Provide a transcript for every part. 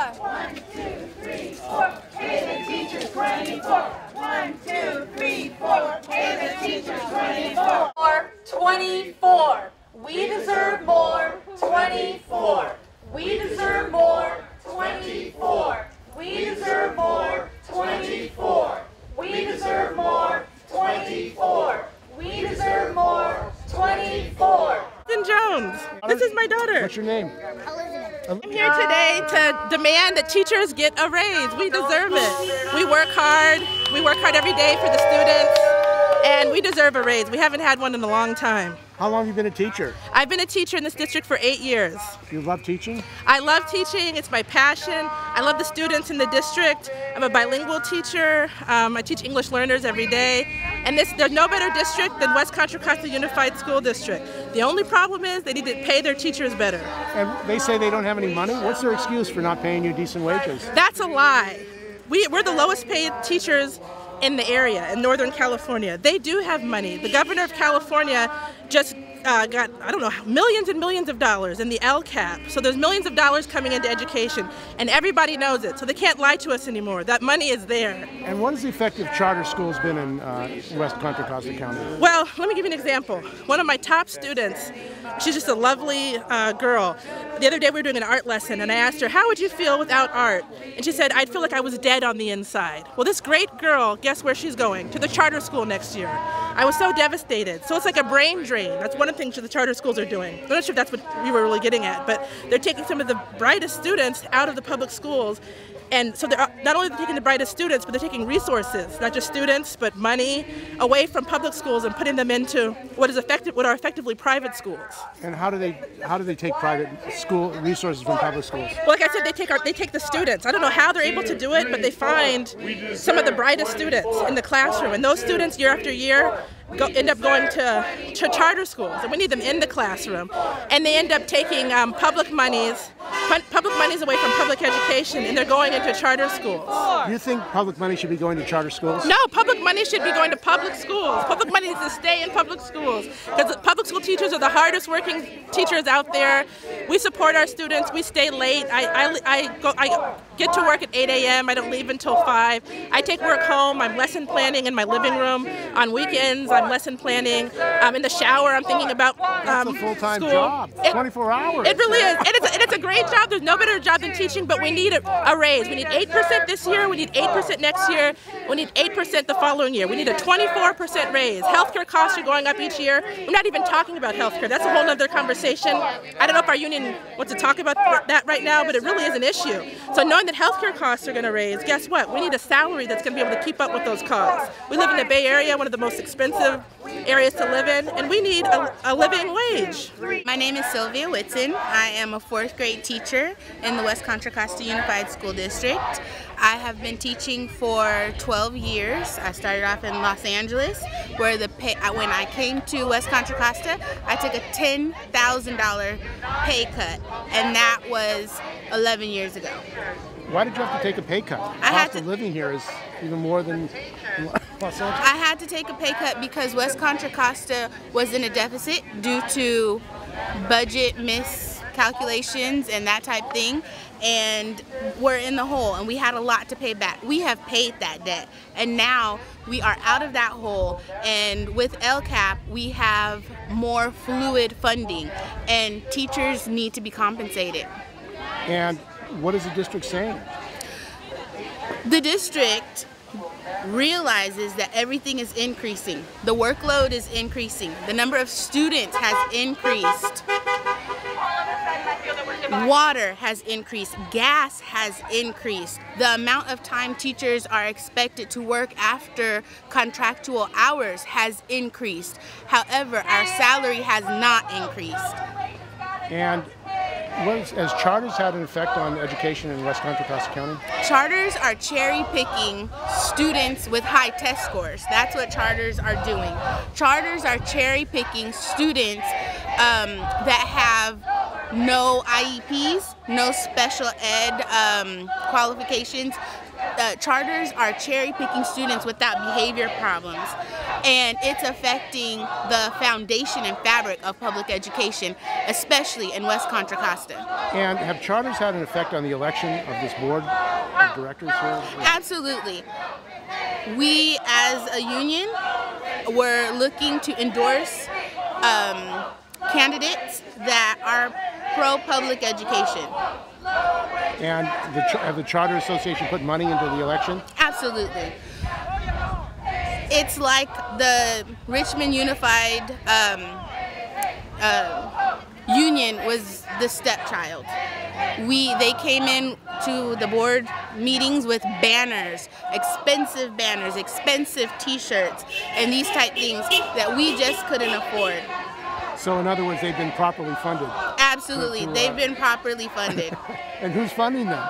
1, 2, 3, 4. Pay the teachers 24. 1, 2, 3, 4. Pay the teachers 24. 24. We deserve more. 24. We deserve more. 24. We deserve more. 24. We deserve more. 24. We deserve more. 24. Jones. This is my daughter. What's your name? Elizabeth. I'm here today to demand that teachers get a raise. We deserve it. We work hard. We work hard every day for the students, and we deserve a raise. We haven't had one in a long time. How long have you been a teacher? I've been a teacher in this district for 8 years. You love teaching? I love teaching. It's my passion. I love the students in the district. I'm a bilingual teacher. I teach English learners every day. And there's no better district than West Contra Costa Unified School District. The only problem is they need to pay their teachers better. And they say they don't have any money? What's their excuse for not paying you decent wages? That's a lie. We're the lowest paid teachers in the area, in Northern California. They do have money. The governor of California just got, I don't know, millions and millions of dollars in the LCAP. So there's millions of dollars coming into education, and everybody knows it. So they can't lie to us anymore. That money is there. And what has the effect of charter schools been in West Contra Costa County? Well, let me give you an example. One of my top students, she's just a lovely girl. The other day we were doing an art lesson, and I asked her, how would you feel without art? And she said, I'd feel like I was dead on the inside. Well, this great girl, guess where she's going? To the charter school next year. I was so devastated. So it's like a brain drain. That's one of the things that the charter schools are doing. I'm not sure if that's what we were really getting at, but they're taking some of the brightest students out of the public schools. And so they're not only taking the brightest students, but they're taking resources, not just students, but money, away from public schools and putting them into what are effectively private schools. And how do they take private school resources from public schools? Well, like I said, they take the students. I don't know how they're able to do it, but they find some of the brightest students in the classroom, and those students year after year end up going to charter schools, and we need them in the classroom. And they end up taking public monies away from public education, and they're going into charter schools. Do you think public money should be going to charter schools? No, public money should be going to public schools. Public money needs to stay in public schools, because public school teachers are the hardest working teachers out there. We support our students. We stay late. I get to work at 8 a.m. I don't leave until 5. I take work home. I'm lesson planning in my living room. On weekends, I'm lesson planning. In the shower, I'm thinking about That's a full-time school. job, 24 hours. It really is. And it's a great job. There's no better job than teaching, but we need a raise. We need 8% this year. We need 8% next year. We need 8% the following year. We need a 24% raise. Healthcare costs are going up each year. We're not even talking about healthcare. That's a whole other conversation. I don't know if our union wants to talk about that right now, but it really is an issue. So knowing that healthcare costs are going to raise, guess what? We need a salary that's going to be able to keep up with those costs. We live in the Bay Area, one of the most expensive areas to live in, and we need a living wage. My name is Sylvia Whitson. I am a 4th grade teacher in the West Contra Costa Unified School District. I have been teaching for 12 years. I started off in Los Angeles, where when I came to West Contra Costa, I took a $10,000 pay cut, and that was 11 years ago. Why did you have to take a pay cut? The cost of living here is even more than Los Angeles. I had to take a pay cut because West Contra Costa was in a deficit due to budget miscalculations and that type thing, and we're in the hole, and we had a lot to pay back. We have paid that debt, and now we are out of that hole, and with LCAP we have more fluid funding, and teachers need to be compensated. And what is the district saying? The district realizes that everything is increasing. The workload is increasing. The number of students has increased. Water has increased. Gas has increased. The amount of time teachers are expected to work after contractual hours has increased. However, our salary has not increased. And has charters had an effect on education in West Contra Costa County? Charters are cherry-picking students with high test scores. That's what charters are doing. Charters are cherry-picking students that have no IEPs, no special ed qualifications, charters are cherry-picking students without behavior problems, and it's affecting the foundation and fabric of public education, especially in West Contra Costa. And have charters had an effect on the election of this board of directors here? Absolutely. We, as a union, were looking to endorse candidates that are pro-public education. And have the Charter Association put money into the election? Absolutely. It's like the Richmond Unified Union was the stepchild. They came in to the board meetings with banners, expensive t-shirts, and these type things that we just couldn't afford. So in other words, they've been properly funded? Absolutely, they've been properly funded. And who's funding them?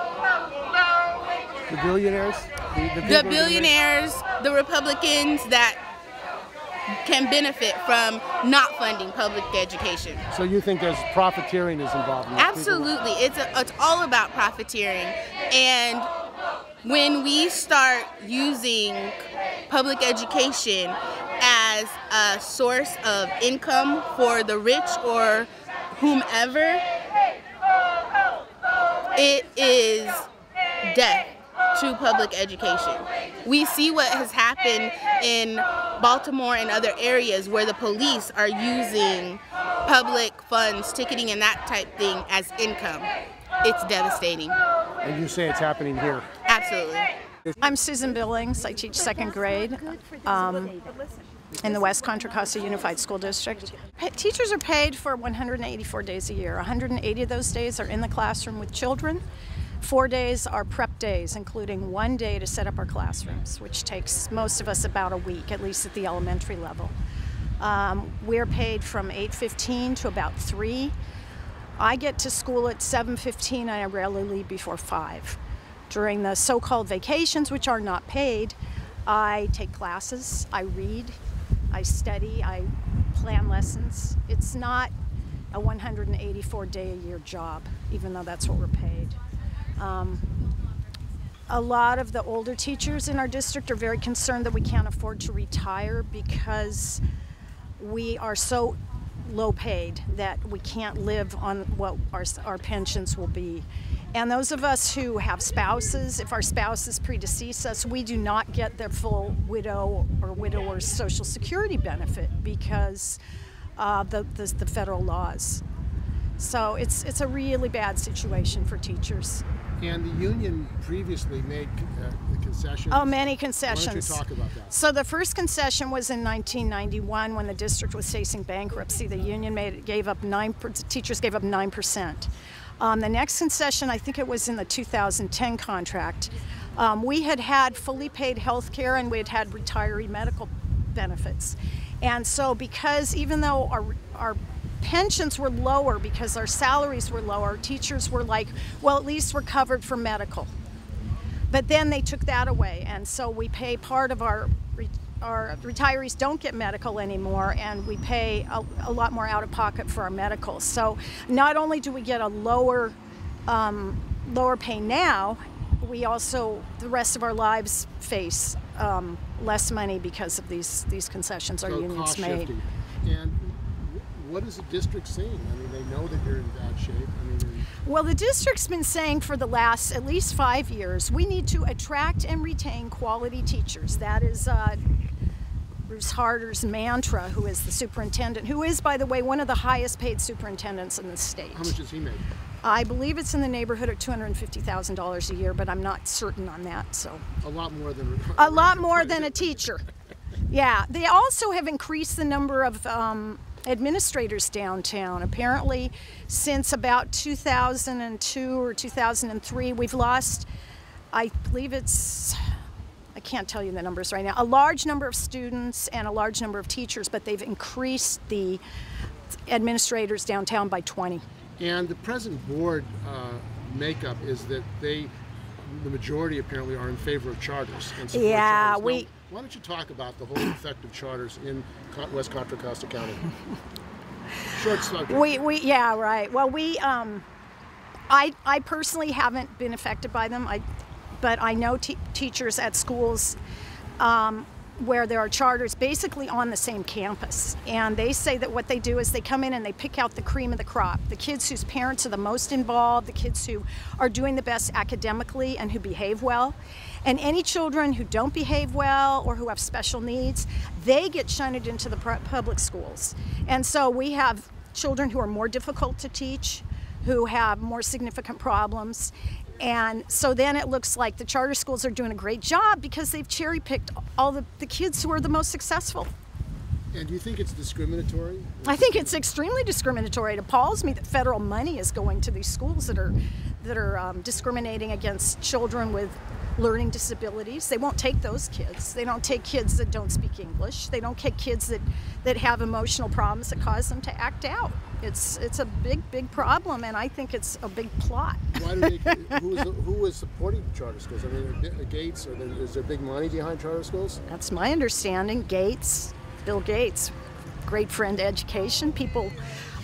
The billionaires? The billionaires, the Republicans that can benefit from not funding public education. So you think there's profiteering is involved in this? Absolutely, it's all about profiteering. And when we start using public education as a source of income for the rich or whomever, it is death to public education. We see what has happened in Baltimore and other areas where the police are using public funds, ticketing and that type thing as income. It's devastating. And you say it's happening here? Absolutely. I'm Susan Billings. I teach second grade in the West Contra Costa Unified School District. Teachers are paid for 184 days a year. 180 of those days are in the classroom with children. 4 days are prep days, including 1 day to set up our classrooms, which takes most of us about a week, at least at the elementary level. We're paid from 8:15 to about 3. I get to school at 7:15 and I rarely leave before 5. During the so-called vacations, which are not paid, I take classes, I read, I study, I plan lessons. It's not a 184-day-a-year job, even though that's what we're paid. A lot of the older teachers in our district are very concerned that we can't afford to retire because we are so low paid that we can't live on what our pensions will be. And those of us who have spouses, if our spouses predecease us, we do not get their full widow or widower's Social Security benefit because the federal laws. So it's a really bad situation for teachers. And the union previously made concessions. Oh, many concessions. Why don't you talk about that? So the first concession was in 1991 when the district was facing bankruptcy. The union teachers gave up 9%. The next concession, I think it was in the 2010 contract. We had fully paid health care and we had retiree medical benefits. And so because even though our pensions were lower because our salaries were lower, teachers were like, well, at least we're covered for medical. But then they took that away, and so we pay part of our retirees don't get medical anymore, and we pay a lot more out of pocket for our medical. So not only do we get a lower pay now, we also, the rest of our lives face less money because of these concessions our unions made. And what is the district saying? I mean, they know that you're in bad shape. Well, the district's been saying for the last at least 5 years, we need to attract and retain quality teachers. That is Bruce Harder's mantra, who is the superintendent, who is, by the way, one of the highest paid superintendents in the state. How much does he make? I believe it's in the neighborhood of $250,000 a year, but I'm not certain on that. So a lot more than a teacher. Yeah, they also have increased the number of administrators downtown. Apparently, since about 2002 or 2003, we've lost, I believe I can't tell you the numbers right now, a large number of students and a large number of teachers, but they've increased the administrators downtown by 20. And the present board makeup is that the majority apparently are in favor of charters. And yeah, charters. Now, why don't you talk about the whole effect of charters in West Contra Costa County? Short subject. Yeah, right. Well, I personally haven't been affected by them. but I know teachers at schools where there are charters basically on the same campus, and they say that what they do is they come in and they pick out the cream of the crop, the kids whose parents are the most involved, the kids who are doing the best academically and who behave well, and any children who don't behave well or who have special needs, they get shunted into the public schools. And so we have children who are more difficult to teach, who have more significant problems. And so then it looks like the charter schools are doing a great job because they've cherry-picked all the kids who are the most successful. And do you think it's discriminatory? I think it's extremely discriminatory. It appalls me that federal money is going to these schools that are discriminating against children with learning disabilities. They won't take those kids. They don't take kids that don't speak English. They don't take kids that have emotional problems that cause them to act out. It's a big problem, and I think it's a big plot. Why do who is supporting charter schools? I mean, Gates, is there big money behind charter schools? That's my understanding. Gates, Bill Gates, great friend to education. People,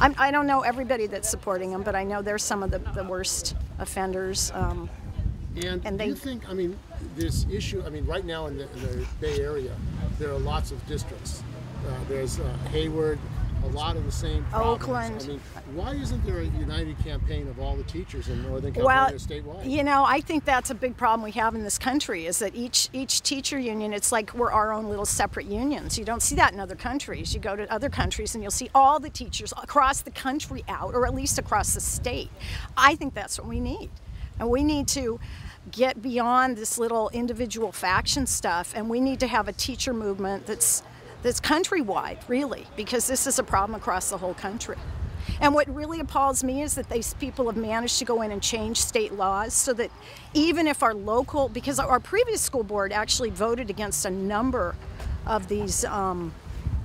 I don't know everybody that's supporting them, but I know they're some of the worst offenders. And do you think, I mean, this issue, I mean, right now in the Bay Area, there are lots of districts. There's Hayward, a lot of the same problems. Oakland. I mean, why isn't there a united campaign of all the teachers in Northern California statewide? You know, I think that's a big problem we have in this country, is that each teacher union, it's like we're our own little separate unions. You don't see that in other countries. You go to other countries and you'll see all the teachers across the country out, or at least across the state. I think that's what we need. And we need to get beyond this little individual faction stuff, and we need to have a teacher movement that's countrywide, really, because this is a problem across the whole country. And what really appalls me is that these people have managed to go in and change state laws so that even if our local, because our previous school board actually voted against a number of these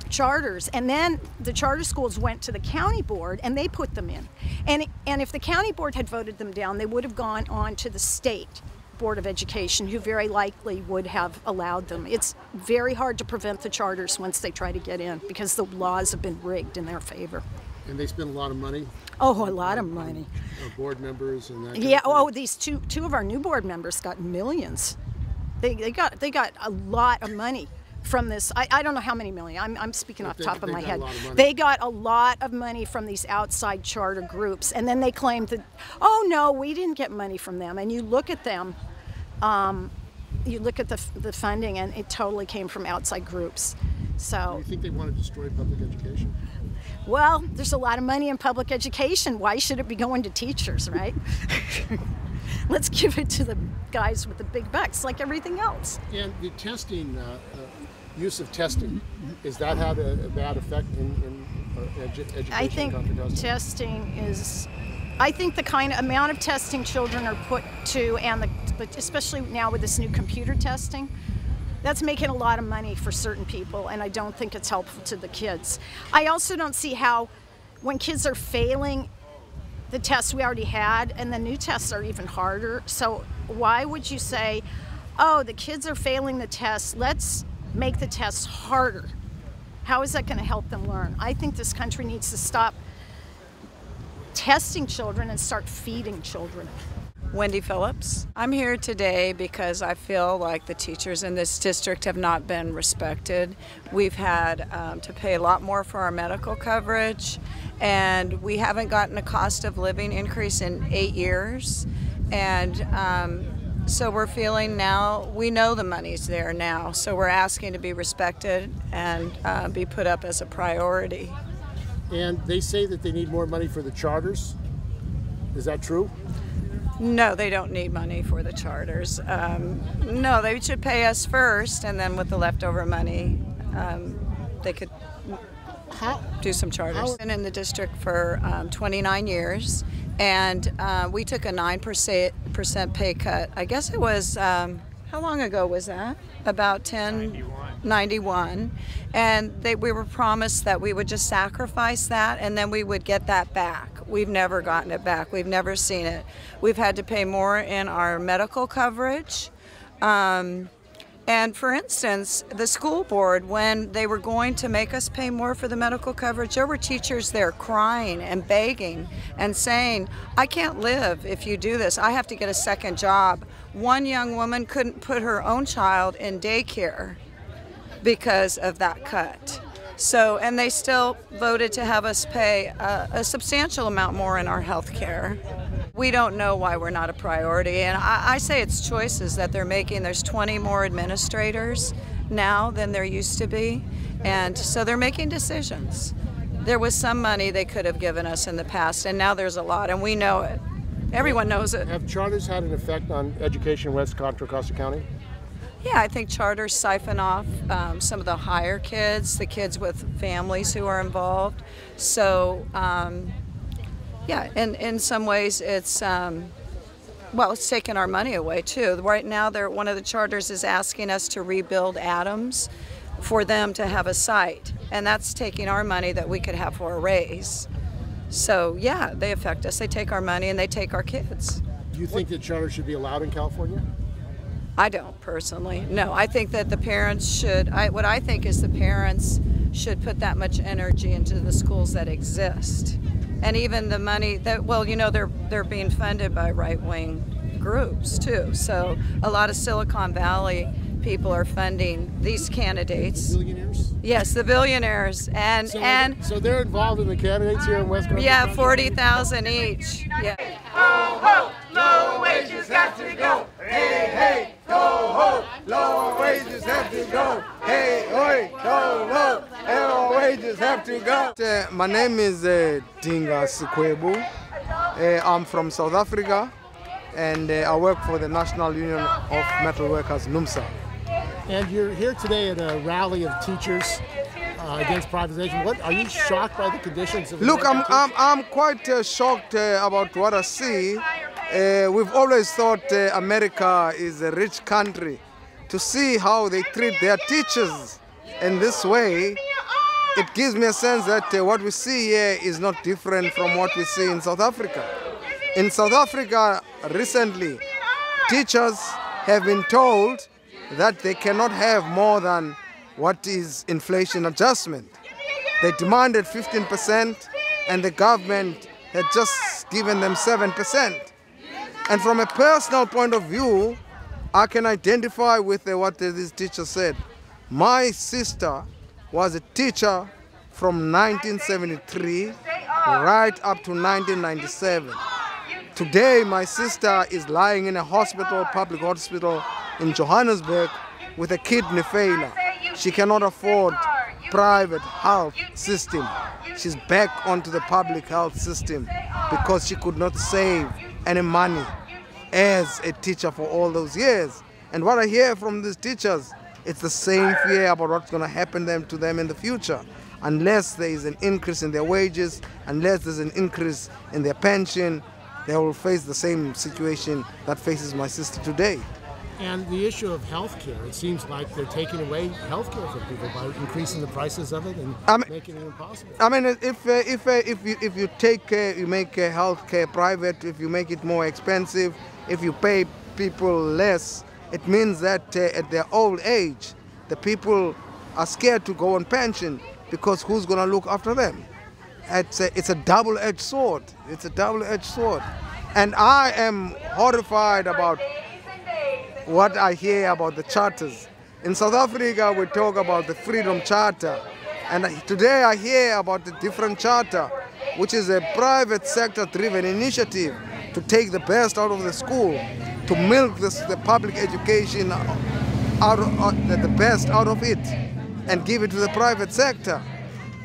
charters, and then the charter schools went to the county board and they put them in. And if the county board had voted them down, they would have gone on to the state Board of Education, who very likely would have allowed them. It's very hard to prevent the charters once they try to get in because the laws have been rigged in their favor. And they spend a lot of money? Oh, a lot of money. Board members and that. Yeah. Oh, these two of our new board members got millions. They got a lot of money from this. I don't know how many million. I'm speaking off the top of my head. They got a lot of money from these outside charter groups, and then they claimed that, oh no, we didn't get money from them. And you look at them, you look at the funding, and it totally came from outside groups. So. Do you think they want to destroy public education? Well, there's a lot of money in public education. Why should it be going to teachers, right? Let's give it to the guys with the big bucks, like everything else. And the testing, use of testing, is that had a bad effect in education? I think testing is, I think the kind of amount of testing children are put to, and especially now with this new computer testing, that's making a lot of money for certain people, and I don't think it's helpful to the kids. I also don't see how, when kids are failing the tests we already had, and the new tests are even harder, so why would you say, oh, the kids are failing the tests, let's make the tests harder? How is that going to help them learn? I think this country needs to stop testing children and start feeding children. Wendy Phillips. I'm here today because I feel like the teachers in this district have not been respected. We've had to pay a lot more for our medical coverage, and we haven't gotten a cost of living increase in 8 years. And so we're feeling now, we know the money's there now, so we're asking to be respected and be put up as a priority. And they say that they need more money for the charters. Is that true? No, they don't need money for the charters. No, they should pay us first, and then with the leftover money, they could do some charters. I've been in the district for 29 years, and we took a 9% pay cut. I guess it was, how long ago was that? About 91. And we were promised that we would just sacrifice that and then we would get that back. We've never gotten it back. We've never seen it. We've had to pay more in our medical coverage. And for instance, the school board, when they were going to make us pay more for the medical coverage, there were teachers there crying and begging and saying, I can't live if you do this. I have to get a second job. one young woman couldn't put her own child in daycare because of that cut. So, and they still voted to have us pay a substantial amount more in our health care. We don't know why we're not a priority, and I say it's choices that they're making. There's 20 more administrators now than there used to be, and so they're making decisions. There was some money they could have given us in the past, and now there's a lot, and we know it. Everyone knows it. Have charters had an effect on education in West Contra, Costa County? Yeah, I think charters siphon off some of the higher kids, the kids with families who are involved. So, yeah, in some ways it's, well, it's taken our money away too. Right now, one of the charters is asking us to rebuild Adams for them to have a site, and that's taking our money that we could have for a raise. So, yeah, they affect us. They take our money and they take our kids. Do you think that charters should be allowed in California? I don't personally. No, I think that the parents should, what I think is the parents should put that much energy into the schools that exist. And even the money that, well, you know, they're being funded by right-wing groups too. So a lot of Silicon Valley people are funding these candidates. The billionaires? Yes, the billionaires. So they're involved in the candidates here in West Contra? Yeah, 40,000 each. Yeah. Ho, ho, low wages have to go. Hey, hey, go, ho, lower wages have to go. Hey, oi, go, low, lower wages have to go. My name is Dinga Sikwebu. I'm from South Africa, and I work for the National Union of Metal Workers, NUMSA. And you're here today at a rally of teachers against privatization. What are you shocked by the conditions of? Look, I'm quite shocked about what I see. We've always thought America is a rich country. To see how they treat their teachers in this way, it gives me a sense that what we see here is not different from what we see in South Africa. In South Africa, recently, teachers have been told that they cannot have more than what is inflation adjustment. They demanded 15%, and the government had just given them 7%. And from a personal point of view, I can identify with what this teacher said. My sister was a teacher from 1973 right up to 1997. Today, my sister is lying in a hospital, public hospital in Johannesburg with a kidney failure. She cannot afford private health system. She's back onto the public health system because she could not save any money as a teacher for all those years. And what I hear from these teachers, it's the same fear about what's going to happen to them in the future. Unless there is an increase in their wages, unless there's an increase in their pension, they will face the same situation that faces my sister today. And the issue of health care, it seems like they're taking away health care from people by increasing the prices of it and making it impossible. I mean, if you make health care private, if you make it more expensive, if you pay people less, it means that at their old age, the people are scared to go on pension because who's going to look after them? It's a double-edged sword. It's a double-edged sword. And I am horrified about what I hear about the charters. In South Africa, we talk about the Freedom Charter. And today I hear about the different charter, which is a private sector-driven initiative to take the best out of the school, to milk the public education the best out of it, and give it to the private sector.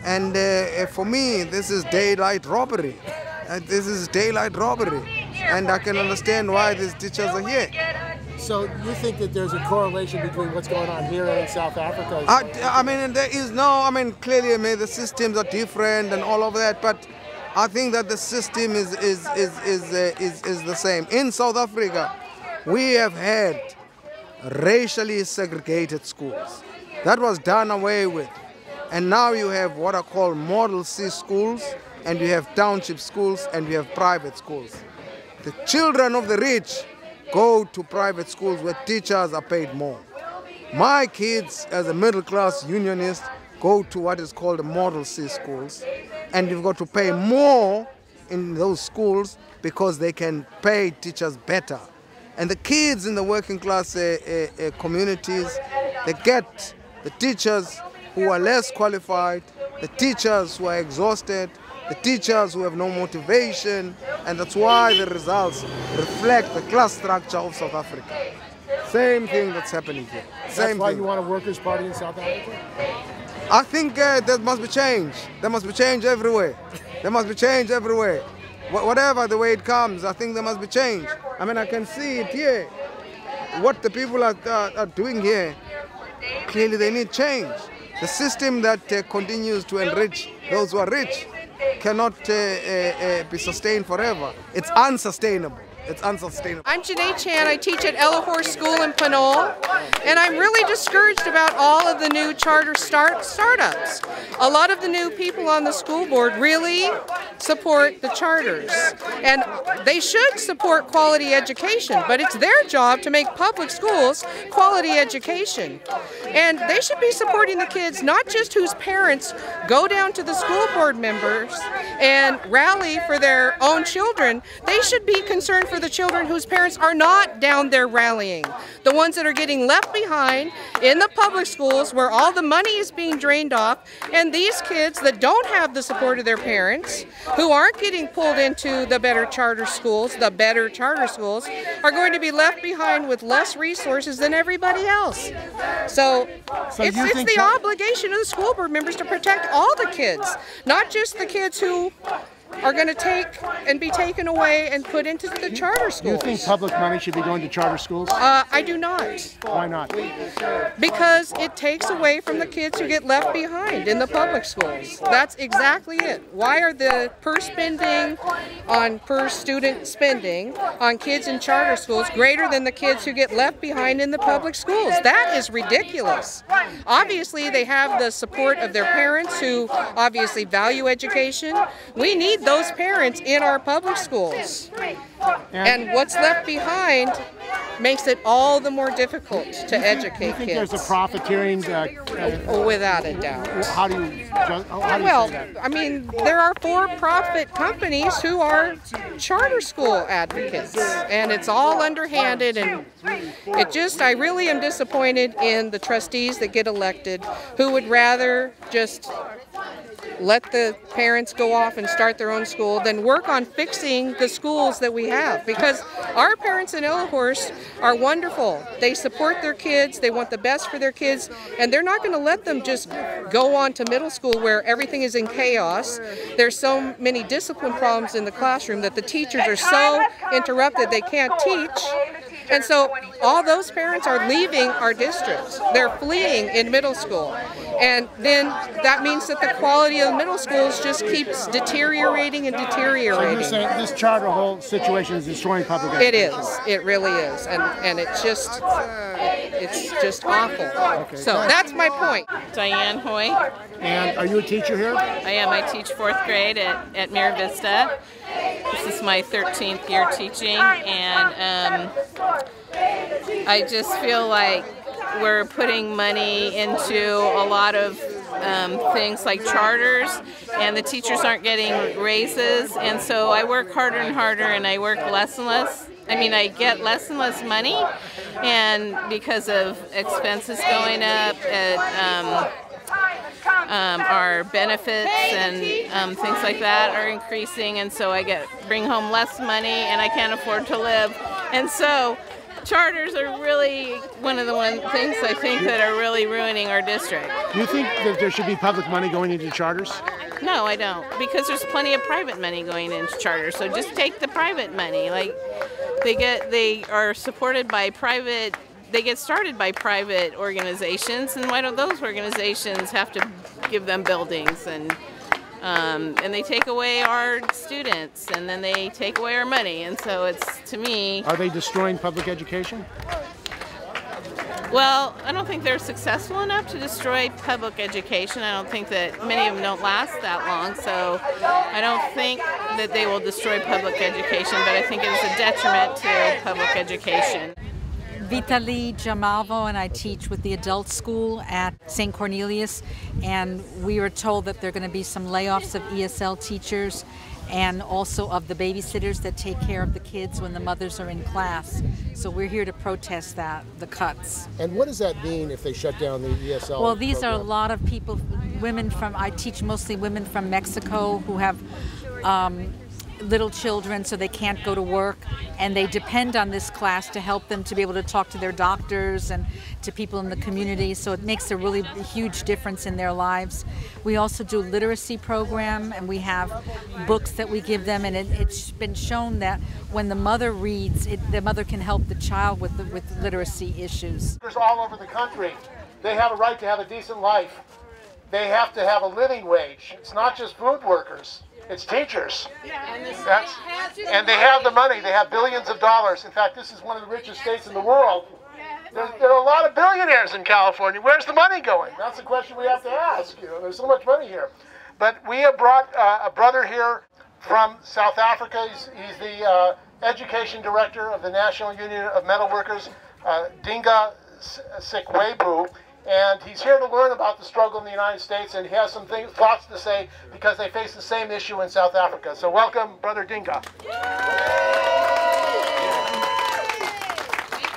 And for me, this is daylight robbery. This is daylight robbery. And I can understand why these teachers are here. So you think that there's a correlation between what's going on here and in South Africa? I mean, there is no, I mean, clearly the systems are different and all of that, but I think that the system is the same. In South Africa, we have had racially segregated schools. That was done away with. And now you have what I call Model C schools, and you have township schools, and you have private schools. The children of the rich go to private schools where teachers are paid more. My kids, as a middle-class unionist, go to what is called the Model C schools, and you've got to pay more in those schools because they can pay teachers better. And the kids in the working class communities, they get the teachers who are less qualified, the teachers who are exhausted, the teachers who have no motivation, and that's why the results reflect the class structure of South Africa. Same thing that's happening here. That's why you want a workers' party in South Africa? I think there must be change. There must be change everywhere. There must be change everywhere. Whatever the way it comes, I think there must be change. I mean, I can see it here. What the people are doing here, clearly they need change. The system that continues to enrich those who are rich cannot be sustained forever. It's unsustainable. It's unsustainable. I'm Janae Chan. I teach at Ellahorst School in Pinole, and I'm really discouraged about all of the new charter startups. A lot of the new people on the school board really support the charters, and they should support quality education, but it's their job to make public schools quality education. And they should be supporting the kids, not just whose parents go down to the school board members and rally for their own children. They should be concerned for the children whose parents are not down there rallying. The ones that are getting left behind in the public schools where all the money is being drained off, and these kids that don't have the support of their parents, who aren't getting pulled into the better charter schools, are going to be left behind with less resources than everybody else. So it's the obligation of the school board members to protect all the kids, not just the kids who are going to take and be taken away and put into the charter schools. You think public money should be going to charter schools? I do not. Why not? Because it takes away from the kids who get left behind in the public schools. That's exactly it. Why are the per student spending on kids in charter schools greater than the kids who get left behind in the public schools? That is ridiculous. Obviously, they have the support of their parents who obviously value education. We need those parents in our public schools. And what's left behind makes it all the more difficult to educate kids. Do you think there's a profiteering? Without a doubt. How do you say that? I mean, there are for-profit companies who are charter school advocates, and it's all underhanded, and I really am disappointed in the trustees that get elected who would rather just let the parents go off and start their own school than work on fixing the schools that we have, because our parents in Ellahorst are wonderful. They support their kids, they want the best for their kids, and they're not going to let them just go on to middle school where everything is in chaos. There's so many discipline problems in the classroom that the teachers are so interrupted they can't teach. And so all those parents are leaving our district. They're fleeing in middle school. And then that means that the quality of the middle schools just keeps deteriorating and deteriorating. So you're saying this charter whole situation is destroying public education? It is. It really is. And it's just awful. Okay, so that's my point. Diane Hoy. And are you a teacher here? I am. I teach 4th grade at Mira Vista. This is my 13th year teaching, and I just feel like we're putting money into a lot of things like charters, and the teachers aren't getting raises, and so I work harder and harder, and I work less and less. I mean, I get less and less money, and because of expenses going up, our benefits and things like that are increasing, and so I bring home less money, and I can't afford to live. And so charters are really one of the things I think that are really ruining our district. Do you think that there should be public money going into charters? No, I don't, because there's plenty of private money going into charters. So just take the private money. Like they are supported by private. They get started by private organizations, and why don't those organizations have to give them buildings? And they take away our students, and then they take away our money, and so it's, to me... Are they destroying public education? Well, I don't think they're successful enough to destroy public education. I don't think that many of them don't last that long, so I don't think that they will destroy public education, but I think it is a detriment to public education. Vitali Jamalvo, and I teach with the adult school at St. Cornelius, and we were told that there are going to be some layoffs of ESL teachers, and also of the babysitters that take care of the kids when the mothers are in class. So we're here to protest that, the cuts. And what does that mean if they shut down the ESL Well, these program? are a lot of people, women from, I teach mostly women from Mexico who have little children, so they can't go to work, and they depend on this class to help them to be able to talk to their doctors and to people in the community, so it makes a really huge difference in their lives. We also do a literacy program, and we have books that we give them, and it's been shown that when the mother reads, the mother can help the child with literacy issues. All over the country, they have a right to have a decent life. They have to have a living wage. It's not just food workers. It's teachers. And they have the money. They have billions of dollars. In fact, this is one of the richest states in the world. There are a lot of billionaires in California. Where's the money going? That's the question we have to ask. You know, there's so much money here. But we have brought a brother here from South Africa. He's the education director of the National Union of Metal Workers, Dinga Sikwebu. And he's here to learn about the struggle in the United States, and he has some thoughts to say because they face the same issue in South Africa. So welcome, Brother Dinga.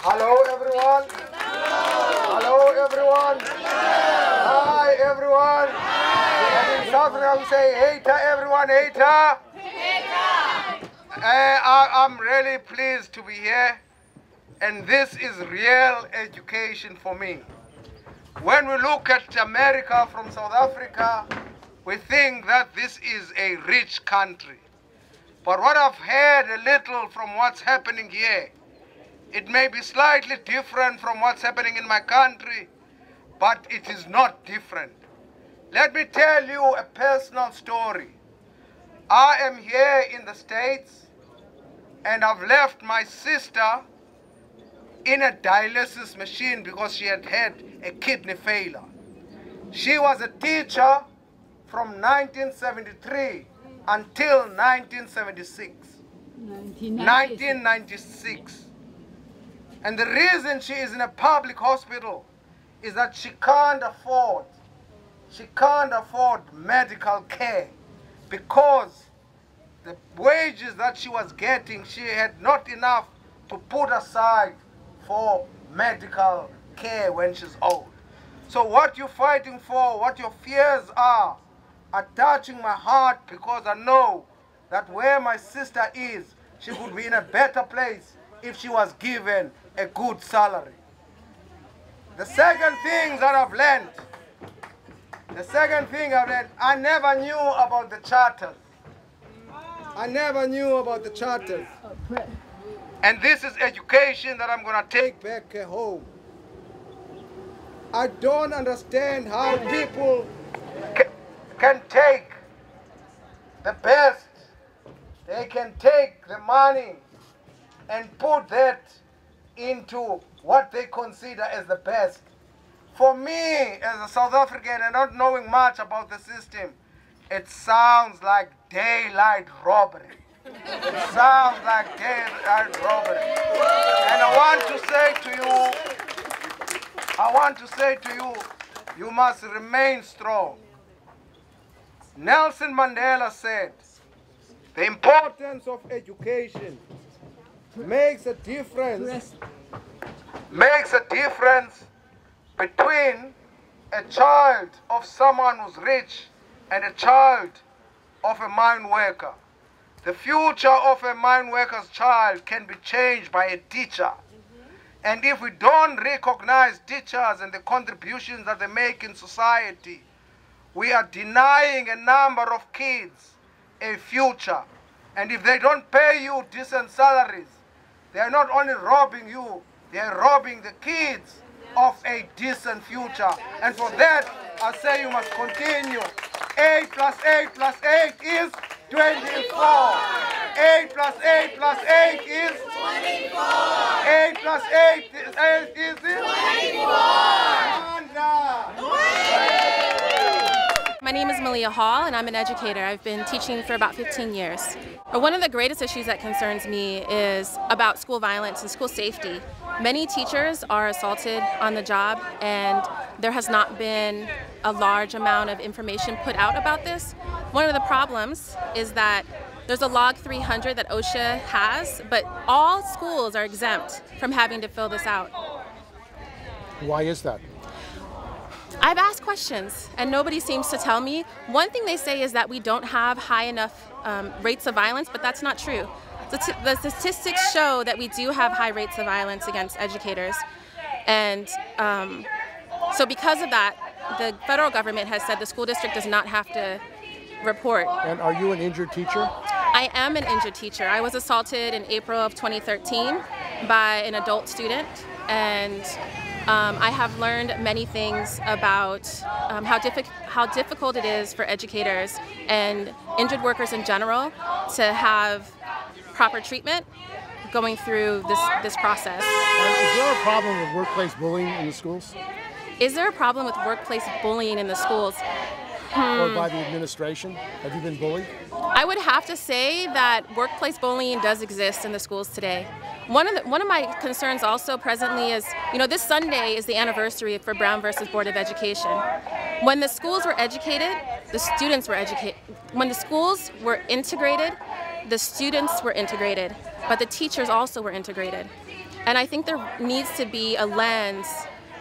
Hello, everyone. Hello, everyone. Hi, everyone. And in South Africa, we say, "Hater, everyone, hater." I'm really pleased to be here, and this is real education for me. When we look at America from South Africa, we think that this is a rich country. But what I've heard a little from what's happening here, it may be slightly different from what's happening in my country, but it is not different. Let me tell you a personal story. I am here in the States, and I've left my sister in a dialysis machine because she had had a kidney failure. She was a teacher from 1973 until 1996. And the reason she is in a public hospital is that she can't afford medical care because the wages that she was getting, she had not enough to put aside for medical care when she's old. So what you're fighting for, what your fears are touching my heart, because I know that where my sister is, she would be in a better place if she was given a good salary. The second thing that I've learned, I never knew about the charters. And this is education that I'm going to take back home. I don't understand how people can take the best, they can take the money and put that into what they consider as the best. For me, as a South African and not knowing much about the system, it sounds like daylight robbery. It sounds like daylight robbery. And I want to say to you, you must remain strong. Nelson Mandela said, the importance of education makes a difference between a child of someone who's rich and a child of a mine worker. The future of a mine worker's child can be changed by a teacher. And if we don't recognize teachers and the contributions that they make in society, we are denying a number of kids a future. And if they don't pay you decent salaries, they are not only robbing you, they are robbing the kids of a decent future. And for that, I say you must continue. 8 plus 8 plus 8 is 24. 8 plus 8 plus 8 is 24. 8 plus 8 is 24. My name is Malia Hall, and I'm an educator. I've been teaching for about 15 years. One of the greatest issues that concerns me is about school violence and school safety. Many teachers are assaulted on the job, and there has not been a large amount of information put out about this. One of the problems is that There's a log 300 that OSHA has, but all schools are exempt from having to fill this out. Why is that? I've asked questions and nobody seems to tell me. One thing they say is that we don't have high enough rates of violence, but that's not true. The statistics show that we do have high rates of violence against educators. And so because of that, the federal government has said the school district does not have to report. And are you an injured teacher? I am an injured teacher. I was assaulted in April of 2013 by an adult student, and I have learned many things about how difficult it is for educators and injured workers in general to have proper treatment going through this process. Is there a problem with workplace bullying in the schools? Is there a problem with workplace bullying in the schools? Or by the administration? Have you been bullied? I would have to say that workplace bullying does exist in the schools today. One of my concerns also presently is, this Sunday is the anniversary for Brown versus Board of Education. When the schools were educated, the students were educated. When the schools were integrated, the students were integrated, but the teachers also were integrated. And I think there needs to be a lens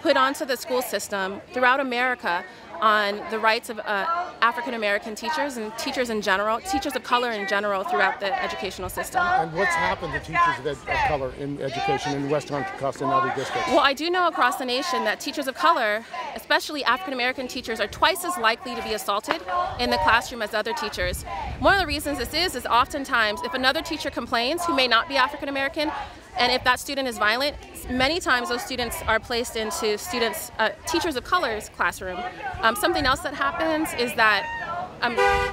put onto the school system throughout America on the rights of African American teachers and teachers in general, teachers of color in general throughout the educational system. And what's happened to teachers of color in education in West Contra, Costa, and other districts? Well, I do know across the nation that teachers of color, especially African American teachers, are twice as likely to be assaulted in the classroom as other teachers. One of the reasons this is oftentimes if another teacher complains who may not be African American, and if that student is violent, many times those students are placed into teachers of color's classroom. Something else that happens is that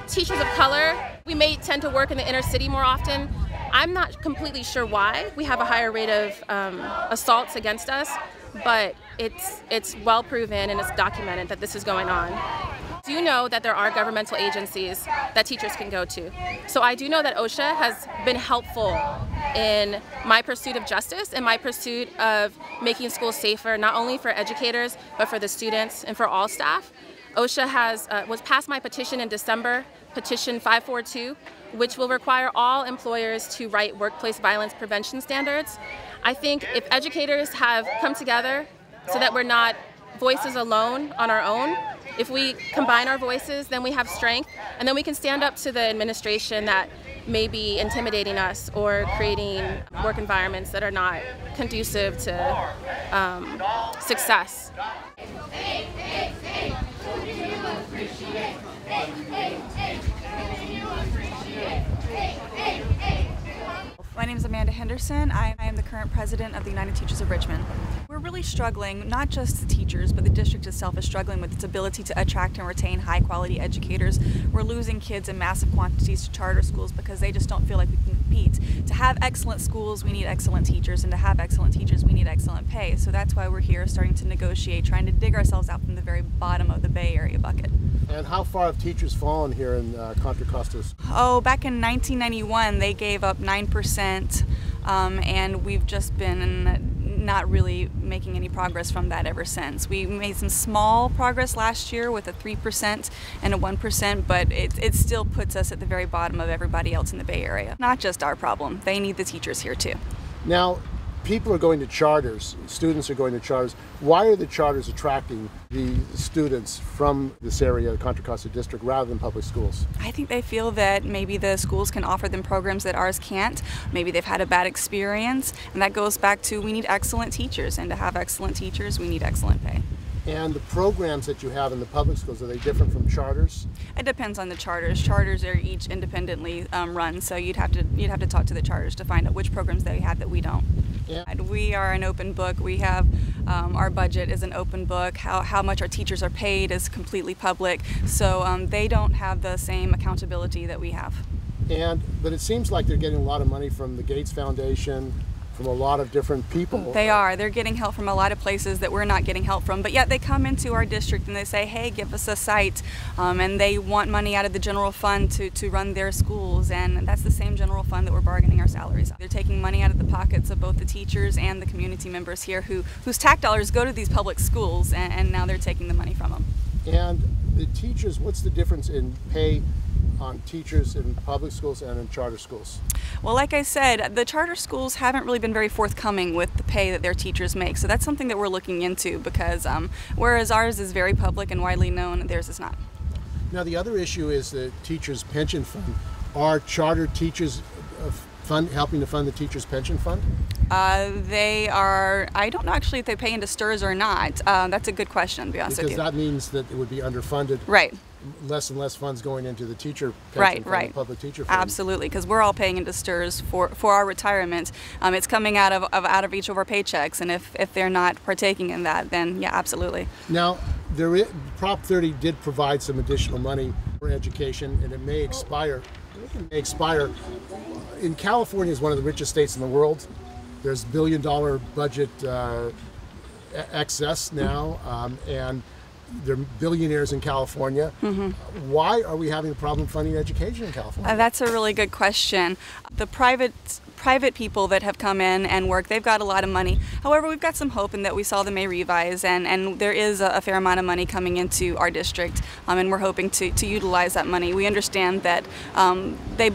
teachers of color, we may tend to work in the inner city more often. I'm not completely sure why we have a higher rate of assaults against us, but it's well proven and it's documented that this is going on. I do know that there are governmental agencies that teachers can go to. So I do know that OSHA has been helpful in my pursuit of justice and my pursuit of making schools safer, not only for educators, but for the students and for all staff. OSHA was passed my petition in December, petition 542, which will require all employers to write workplace violence prevention standards. I think if educators have come together so that we're not voices alone on our own, if we combine our voices, then we have strength, and then we can stand up to the administration that may be intimidating us or creating work environments that are not conducive to success. My name is Amanda Henderson. I am the current president of the United Teachers of Richmond. We're really struggling, not just the teachers, but the district itself is struggling with its ability to attract and retain high-quality educators. We're losing kids in massive quantities to charter schools because they just don't feel like we can compete. To have excellent schools, we need excellent teachers, and to have excellent teachers, we need excellent pay. So that's why we're here starting to negotiate, trying to dig ourselves out from the very bottom of the Bay Area bucket. And how far have teachers fallen here in Contra Costa? Oh, back in 1991, they gave up 9%, and we've just been not really making any progress from that ever since. We made some small progress last year with a 3% and a 1%, but it still puts us at the very bottom of everybody else in the Bay Area. Not just our problem. They need the teachers here too. Now, people are going to charters, students are going to charters. Why are the charters attracting the students from this area, the Contra Costa District, rather than public schools? I think they feel that maybe the schools can offer them programs that ours can't. Maybe they've had a bad experience, and that goes back to we need excellent teachers, and to have excellent teachers, we need excellent pay. And the programs that you have in the public schools, are they different from charters? It depends on the charters. Charters are each independently run, so you'd have to talk to the charters to find out which programs they have that we don't. Yeah. We are an open book. We have our budget is an open book. How much our teachers are paid is completely public. So they don't have the same accountability that we have. But it seems like they're getting a lot of money from the Gates Foundation, from a lot of different people. They are. They're getting help from a lot of places that we're not getting help from, but yet they come into our district and they say, hey, give us a site, and they want money out of the general fund to run their schools, and that's the same general fund that we're bargaining our salaries. They're taking money out of the pockets of both the teachers and the community members here whose tax dollars go to these public schools, and now they're taking the money from them. And the teachers, what's the difference in pay on teachers in public schools and in charter schools? Well, like I said, the charter schools haven't really been very forthcoming with the pay that their teachers make. So that's something that we're looking into because whereas ours is very public and widely known, theirs is not. Now, the other issue is the teachers' pension fund. Are charter teachers helping to fund the teachers' pension fund? They are, I don't know actually if they pay into STRS or not. That's a good question, to be honest with you. Because that means that it would be underfunded. Right. Less and less funds going into the teacher pension fund, the public teacher fund. Absolutely, because we're all paying into STRS for our retirement. It's coming out of each of our paychecks, and if they're not partaking in that, then yeah, absolutely. Now, Prop 30 did provide some additional money for education, and it may expire. In California is one of the richest states in the world. There's $1 billion budget excess now, and they're billionaires in California. Why are we having a problem funding education in California? That's a really good question. The private people that have come in and worked, they've got a lot of money. However, we've got some hope in that we saw the May revise, and there is a fair amount of money coming into our district, and we're hoping to utilize that money. We understand that they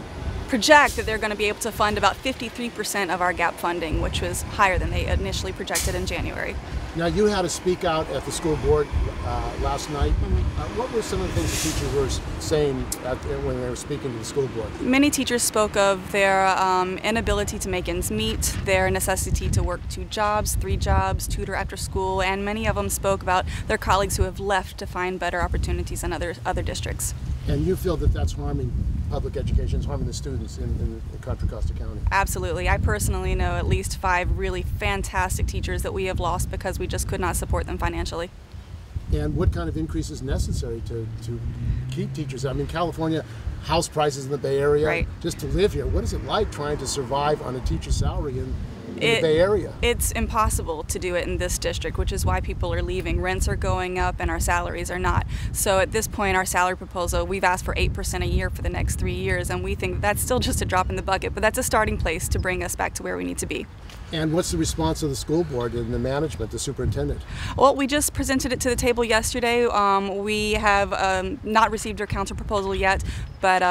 project that they're going to be able to fund about 53% of our gap funding, which was higher than they initially projected in January. Now, you had to speak out at the school board last night. What were some of the things the teachers were saying when they were speaking to the school board? Many teachers spoke of their inability to make ends meet, their necessity to work 2 jobs, 3 jobs, tutor after school, and many of them spoke about their colleagues who have left to find better opportunities in other districts. And you feel that that's harming public education, it's harming the students in Contra Costa County? Absolutely. I personally know at least 5 really fantastic teachers that we have lost because we just could not support them financially. And what kind of increase is necessary to keep teachers? I mean, California, house prices in the Bay Area, just to live here, what is it like trying to survive on a teacher's salary in the Bay Area? It's impossible to do it in this district, which is why people are leaving. Rents are going up and our salaries are not. So at this point, our salary proposal, we've asked for 8% a year for the next 3 years, and we think that's still just a drop in the bucket, but that's a starting place to bring us back to where we need to be. And what's the response of the school board and the management, the superintendent? Well, we just presented it to the table yesterday. We have not received our counter proposal yet, but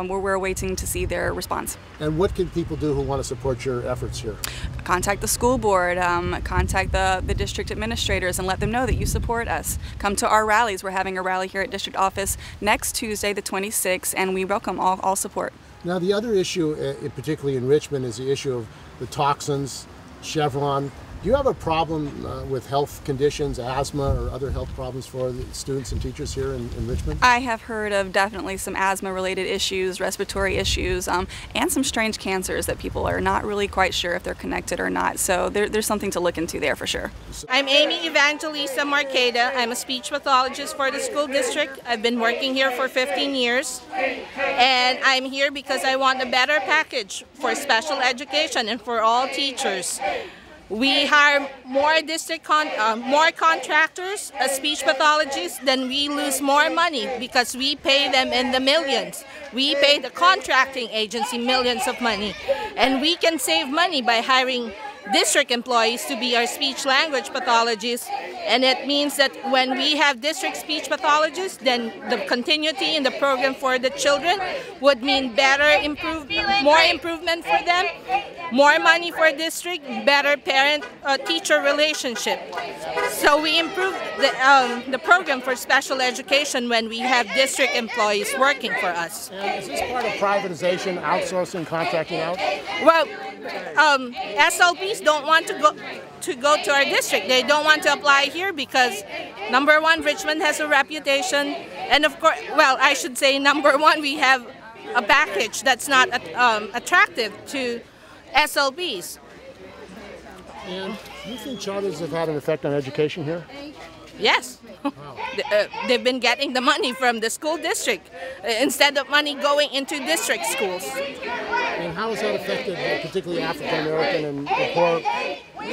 we're waiting to see their response. And what can people do who want to support your efforts here? Contact the school board, contact the district administrators and let them know that you support us. Come to our rallies. We're having a rally here at district office next Tuesday, the 26th, and we welcome all support. Now, the other issue, particularly in Richmond, is the issue of the toxins, Chevron. Do you have a problem with health conditions, asthma, or other health problems for the students and teachers here in Richmond? I have heard of definitely some asthma-related issues, respiratory issues, and some strange cancers that people are not really quite sure if they're connected or not. So there's something to look into there for sure. I'm Amy Evangelista Marqueda. I'm a speech pathologist for the school district. I've been working here for 15 years. And I'm here because I want a better package for special education and for all teachers. We hire more more contractors as speech pathologists, then we lose more money because we pay them in the millions. We pay the contracting agency millions of money. And we can save money by hiring district employees to be our speech language pathologists, and it means that when we have district speech pathologists, then the continuity in the program for the children would mean more improvement for them, more money for district, better parent-teacher relationship. So we improve the program for special education when we have district employees working for us. And is this part of privatization, outsourcing, contracting out? Well, SLPs don't want to go to our district. They don't want to apply here because, number one, Richmond has a reputation, and of course, well, I should say, number one, we have a package that's not attractive to SLPs. And do you think charters have had an effect on education here? Yes. Wow. They've been getting the money from the school district instead of money going into district schools. And how has that affected particularly African American and the poor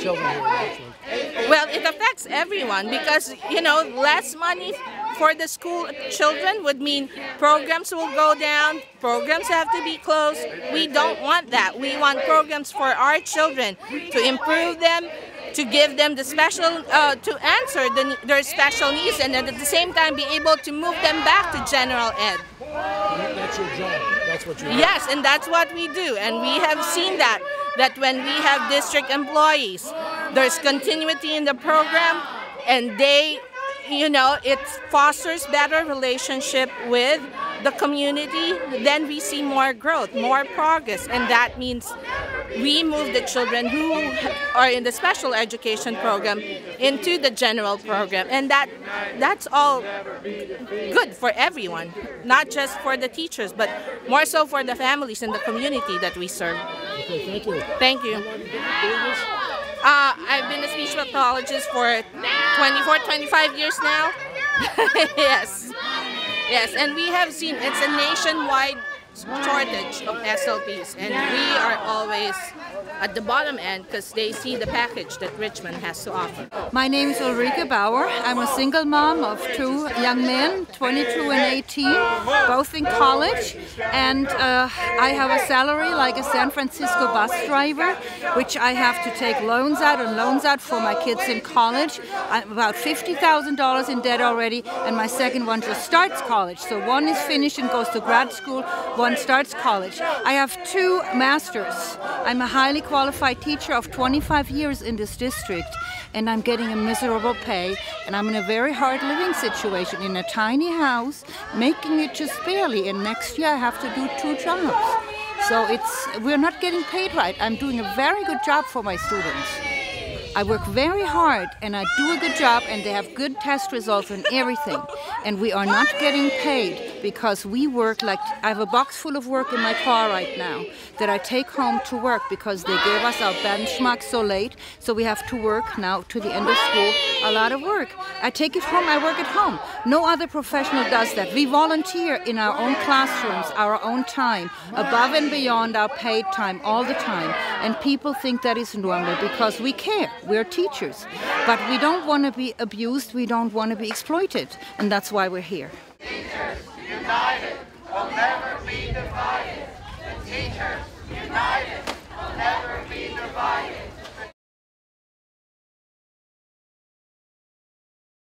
children here in Richmond? Well, it affects everyone because, you know, less money for the school children would mean programs will go down, programs have to be closed. We don't want that. We want programs for our children to improve them, to give them the special, to answer their special needs, and at the same time be able to move them back to general ed. That's your job. That's what you do. Yes, and that's what we do. And we have seen that when we have district employees, there's continuity in the program, and they, you know, it fosters better relationship with the community. Then we see more growth, more progress, and that means we move the children who are in the special education program into the general program, and that's all good for everyone, not just for the teachers, but more so for the families and the community that we serve. Okay, thank you. Thank you. I've been a speech pathologist for 24, 25 years now. Yes. Yes, and we have seen it's a nationwide shortage of SLPs, and we are always at the bottom end because they see the package that Richmond has to offer. My name is Ulrike Bauer. I'm a single mom of two young men, 22 and 18, both in college, and I have a salary like a San Francisco bus driver, which I have to take loans out for my kids in college. I'm about $50,000 in debt already, and my second one just starts college. So one is finished and goes to grad school, one starts college. I have two masters. I'm a highly qualified teacher of 25 years in this district, and I'm getting a miserable pay, and I'm in a very hard living situation in a tiny house, making it just barely, and next year I have to do 2 jobs. So we're not getting paid right. I'm doing a very good job for my students. I work very hard and I do a good job, and they have good test results and everything. And we are not getting paid because we work like, I have a box full of work in my car right now that I take home to work because they gave us our benchmark so late. So we have to work now to the end of school, a lot of work. I take it home, I work at home. No other professional does that. We volunteer in our own classrooms, our own time, above and beyond our paid time all the time. And people think that is normal because we care. We're teachers, but we don't want to be abused, we don't want to be exploited, and that's why we're here. Teachers united will never be divided. The teachers united will never be divided.